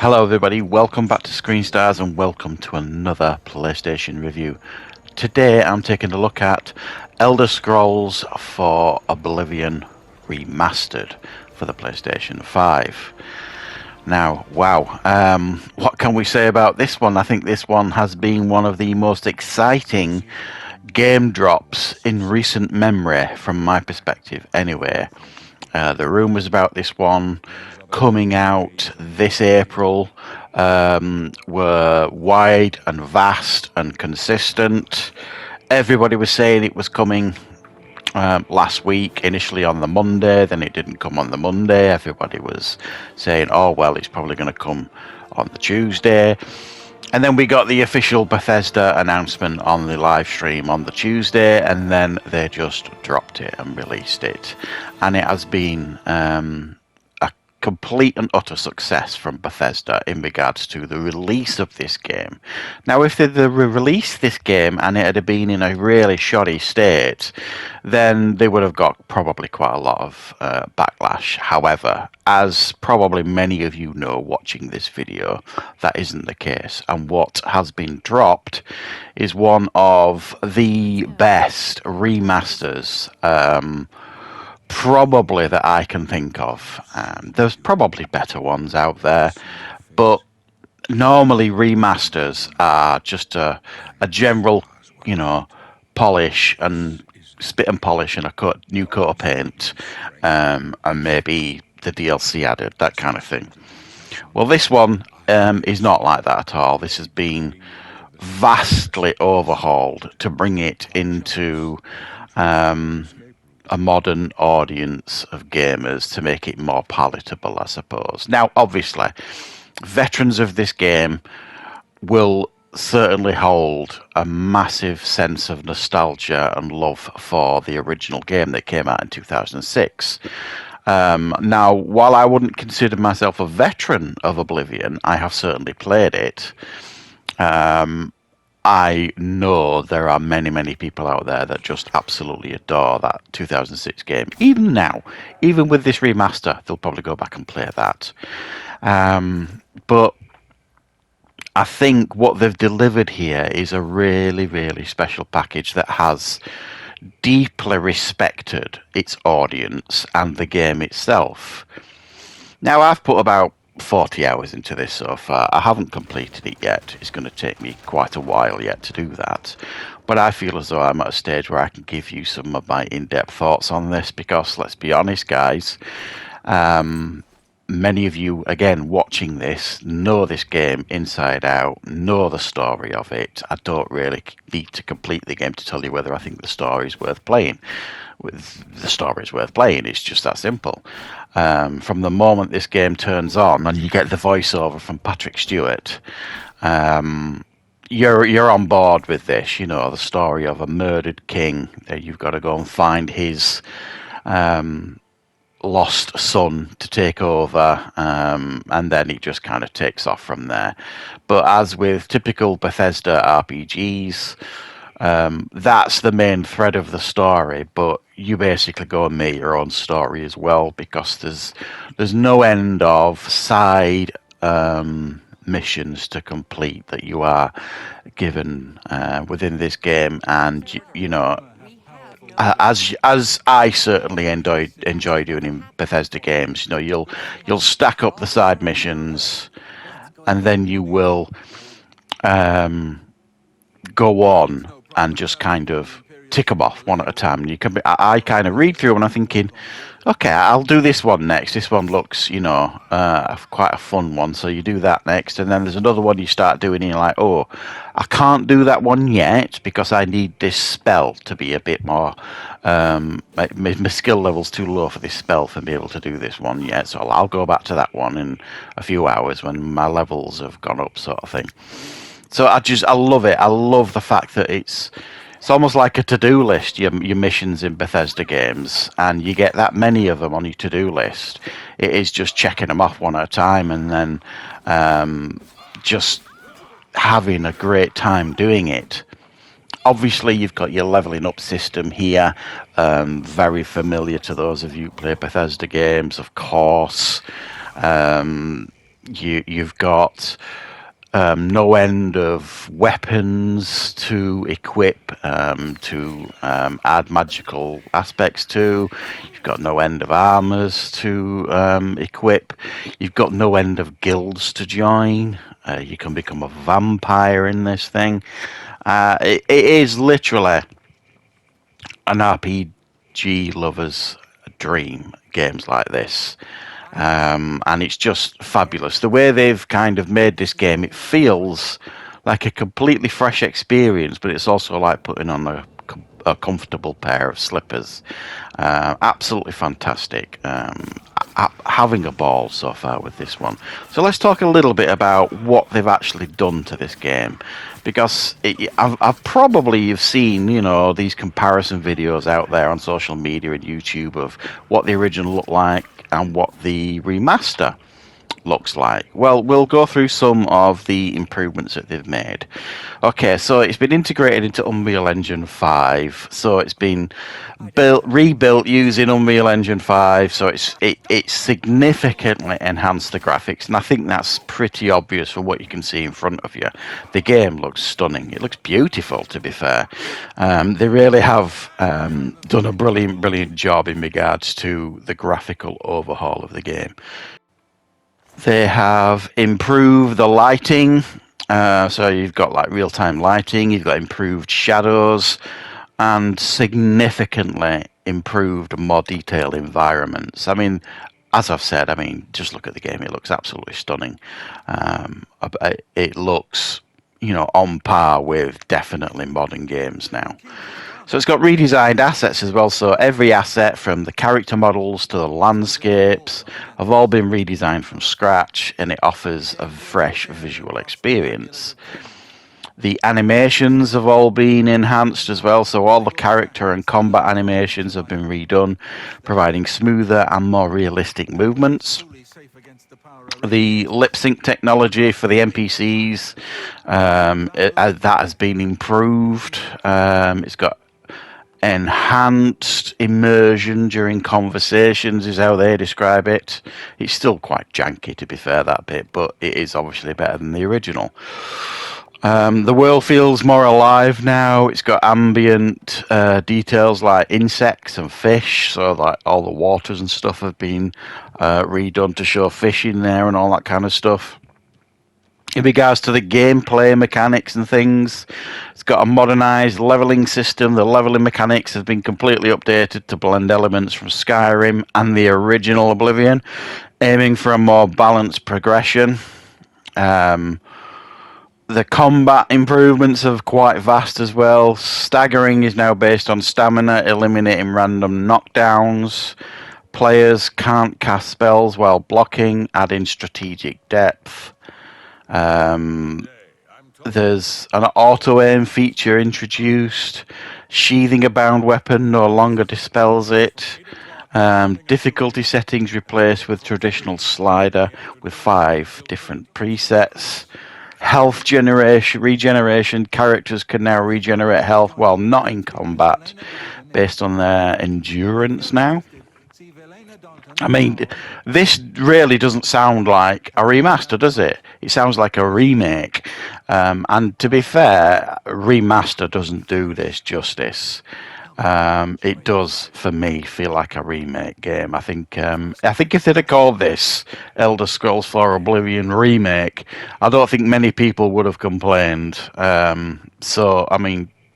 Hello everybody, welcome back to Screenstars and welcome to another PlayStation review. Today I'm taking a look at Elder Scrolls for Oblivion Remastered for the PlayStation 5. Now, wow, what can we say about this one? I think this one has been one of the most exciting game drops in recent memory from my perspective anyway. The rumours about this one coming out this April were wide and vast and consistent. Everybody was saying it was coming last week, initially on the Monday, then it didn't come on the Monday. Everybody was saying, oh, well, it's probably going to come on the Tuesday. And then we got the official Bethesda announcement on the live stream on the Tuesday, and then they just dropped it and released it. And it has been a complete and utter success from Bethesda in regards to the release of this game. Now, if they'd released this game and it had been in a really shoddy state, then they would have got probably quite a lot of backlash. However, as probably many of you know watching this video, that isn't the case. And what has been dropped is one of the best remasters probably that I can think of. There's probably better ones out there, but normally remasters are just a general, polish and spit and polish and a new coat of paint, and maybe the DLC added, that kind of thing. Well, this one is not like that at all. This has been vastly overhauled to bring it into a modern audience of gamers, to make it more palatable, I suppose. Now, obviously, veterans of this game will certainly hold a massive sense of nostalgia and love for the original game that came out in 2006. Now, while I wouldn't consider myself a veteran of Oblivion, I have certainly played it. I know there are many, many people out there that just absolutely adore that 2006 game. Even now, even with this remaster, they'll probably go back and play that. But I think what they've delivered here is a really, really special package that has deeply respected its audience and the game itself. Now, I've put about 40 hours into this so far. I haven't completed it yet. It's going to take me quite a while yet to do that. But I feel as though I'm at a stage where I can give you some of my in-depth thoughts on this, because let's be honest, guys, many of you, again, watching this, know this game inside out, know the story of it. I don't really need to complete the game to tell you whether I think the story is worth playing. The story is worth playing. It's just that simple. From the moment this game turns on and you get the voiceover from Patrick Stewart, you're on board with this. The story of a murdered king. You've got to go and find his lost son to take over, and then it just kind of takes off from there. But as with typical Bethesda RPGs, that's the main thread of the story, but you basically go and make your own story as well, because there's no end of side missions to complete that you are given within this game. And as I certainly enjoy doing in Bethesda games, you'll stack up the side missions, and then you will go on and just kind of tick them off one at a time. And I kind of read through and I'm thinking, okay, I'll do this one next. This one looks, quite a fun one. So you do that next. And then there's another one you start doing and you're like, oh, I can't do that one yet because I need this spell to be a bit more, my skill level's too low for this spell for me able to do this one yet. So I'll go back to that one in a few hours when my levels have gone up, sort of thing. So I love it. I love the fact that it's almost like a to-do list, your missions in Bethesda games, and you get that many of them on your to-do list. It is just checking them off one at a time, and then just having a great time doing it. Obviously, you've got your leveling up system here, very familiar to those of you who play Bethesda games, of course. You've got no end of weapons to equip, to add magical aspects to. You've got no end of armors to equip. You've got no end of guilds to join. You can become a vampire in this thing. It is literally an RPG lover's dream, games like this. And it's just fabulous. The way they've kind of made this game, it feels like a completely fresh experience, but it's also like putting on a comfortable pair of slippers. Absolutely fantastic. Having a ball so far with this one. So let's talk a little bit about what they've actually done to this game, because I've probably you've seen these comparison videos out there on social media and YouTube of what the original looked like and what the remaster looks like. Well, we'll go through some of the improvements that they've made. Okay, so it's been integrated into Unreal Engine 5. So it's been rebuilt using Unreal Engine 5. So it's significantly enhanced the graphics, and I think that's pretty obvious from what you can see in front of you. The game looks stunning. It looks beautiful, to be fair. They really have done a brilliant job in regards to the graphical overhaul of the game. They have improved the lighting, so you've got like real-time lighting, you've got improved shadows, and significantly improved, more detailed environments. I mean, as I've said, just look at the game; it looks absolutely stunning. It looks, on par with definitely modern games now. So it's got redesigned assets as well. So every asset, from the character models to the landscapes, have all been redesigned from scratch, and it offers a fresh visual experience. The animations have all been enhanced as well. So all the character and combat animations have been redone, providing smoother and more realistic movements. The lip sync technology for the NPCs, that has been improved. It's got enhanced immersion during conversations, is how they describe it. It's still quite janky, to be fair, that bit, but it is obviously better than the original. The world feels more alive now. It's got ambient details like insects and fish, so like all the waters and stuff have been redone to show fish in there and all that kind of stuff. In regards to the gameplay mechanics and things, it's got a modernised levelling system. The levelling mechanics have been completely updated to blend elements from Skyrim and the original Oblivion, aiming for a more balanced progression. The combat improvements are quite vast as well. Staggering is now based on stamina, eliminating random knockdowns. Players can't cast spells while blocking, adding strategic depth. There's an auto-aim feature introduced. Sheathing a bound weapon no longer dispels it. Difficulty settings replaced with traditional slider with 5 different presets. Health regeneration. Characters can now regenerate health while not in combat based on their endurance now. This really doesn't sound like a remaster, does it? It sounds like a remake. And to be fair, remaster doesn't do this justice. It does, for me, feel like a remake game. I think if they'd have called this Elder Scrolls 4 Oblivion Remake, I don't think many people would have complained.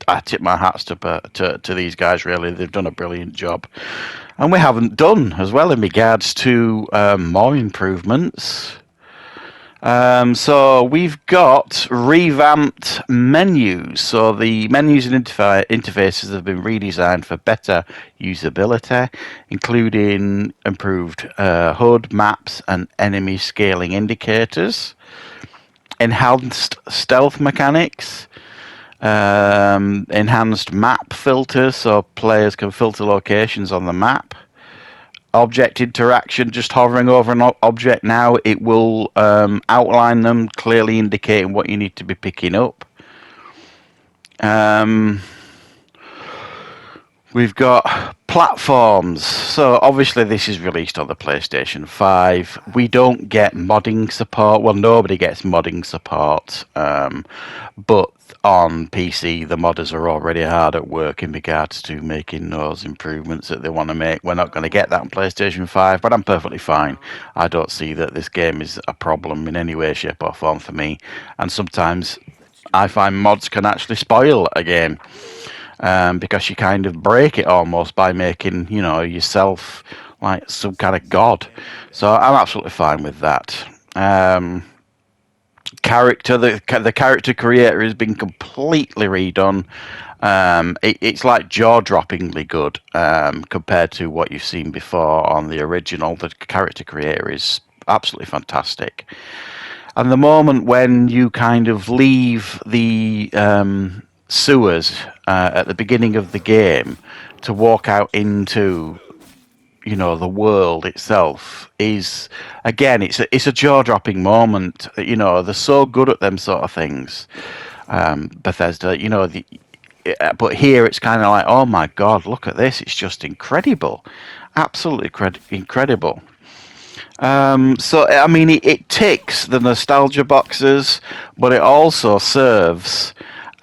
I tip my hats to these guys, really. They've done a brilliant job. And we haven't done as well in regards to more improvements. So we've got revamped menus. So the menus and interfaces have been redesigned for better usability, including improved HUD, maps, and enemy scaling indicators, enhanced stealth mechanics, enhanced map filters so players can filter locations on the map. Object interaction, just hovering over an object now, it will outline them, clearly indicating what you need to be picking up. We've got platforms. So obviously this is released on the PlayStation 5. We don't get modding support. Well, nobody gets modding support. But on PC, the modders are already hard at work in regards to making those improvements that they want to make. We're not going to get that on PlayStation 5, but I'm perfectly fine. I don't see that this game is a problem in any way, shape or form for me. And sometimes I find mods can actually spoil a game. Because you kind of break it almost by making, yourself like some kind of god. So I'm absolutely fine with that. The character creator has been completely redone. It's like jaw-droppingly good compared to what you've seen before on the original. The character creator is absolutely fantastic. And the moment when you kind of leave the sewers at the beginning of the game to walk out into the world itself is, again, it's a jaw-dropping moment. They're so good at them sort of things, Bethesda. But here it's kind of like, oh my god, look at this, it's just incredible, absolutely incredible. So I mean, it ticks the nostalgia boxes, but it also serves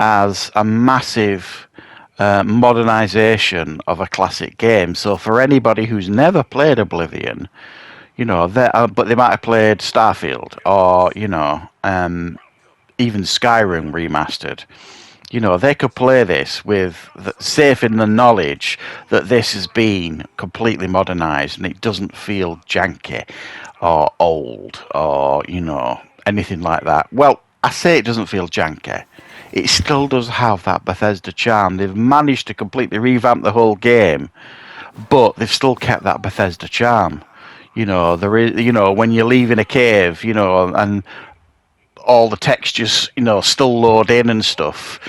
as a massive modernization of a classic game. So for anybody who's never played Oblivion, but they might have played Starfield or even Skyrim remastered. They could play this with safe in the knowledge that this has been completely modernized and it doesn't feel janky or old or, anything like that. Well, I say it doesn't feel janky. It still does have that Bethesda charm. They've managed to completely revamp the whole game, but they've still kept that Bethesda charm. There is, when you're leaving a cave, and all the textures, still load in and stuff.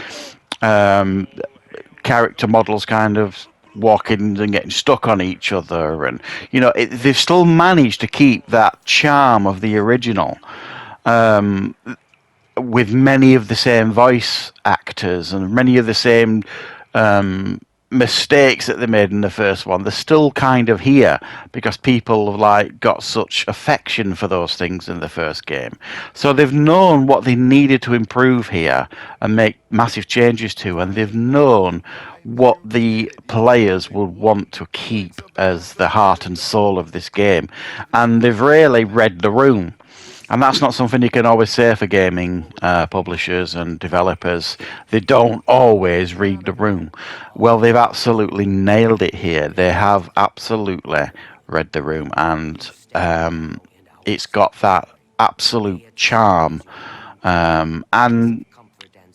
Character models kind of walking and getting stuck on each other, and they've still managed to keep that charm of the original, with many of the same voice actors and many of the same mistakes that they made in the first one. They're still kind of here because people have got such affection for those things in the first game. So they've known what they needed to improve here and make massive changes to, and they've known what the players would want to keep as the heart and soul of this game, and they've really read the room. And that's not something you can always say for gaming publishers and developers. They don't always read the room. Well, they've absolutely nailed it here. They have absolutely read the room, and it's got that absolute charm and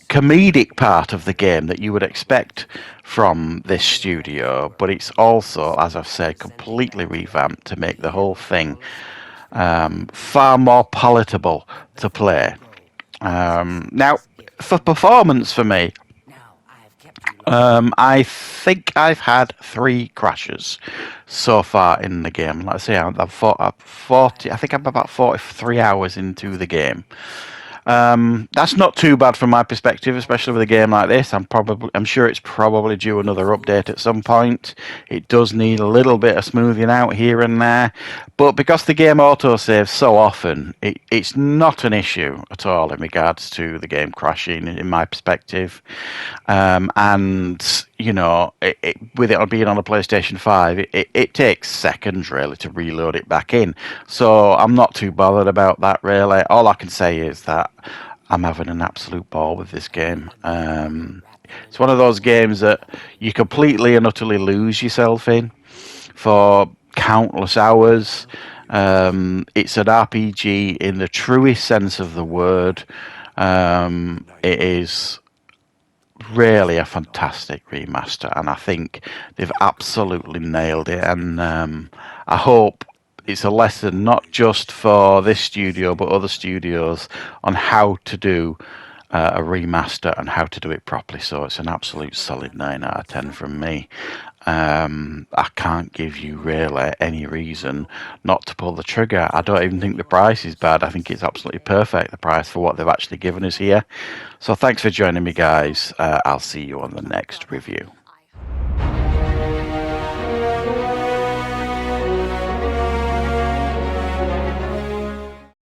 comedic part of the game that you would expect from this studio. But it's also, as I've said, completely revamped to make the whole thing far more palatable to play. Now, for performance for me, I think I've had 3 crashes so far in the game. Let's say I think I'm about 43 hours into the game. That's not too bad from my perspective, especially with a game like this. I'm sure it's probably due another update at some point. It does need a little bit of smoothing out here and there, but because the game autosaves so often, it's not an issue at all in regards to the game crashing, in my perspective. And with it being on a PlayStation 5, it takes seconds really to reload it back in. So I'm not too bothered about that really. All I can say is that I'm having an absolute ball with this game. It's one of those games that you completely and utterly lose yourself in for countless hours. It's an RPG in the truest sense of the word. It is really a fantastic remaster, and I think they've absolutely nailed it. And I hope it's a lesson not just for this studio but other studios on how to do a remaster and how to do it properly. So it's an absolute solid 9 out of 10 from me. I can't give you really any reason not to pull the trigger. I don't even think the price is bad. I think it's absolutely perfect, the price for what they've actually given us here. So thanks for joining me, guys. I'll see you on the next review.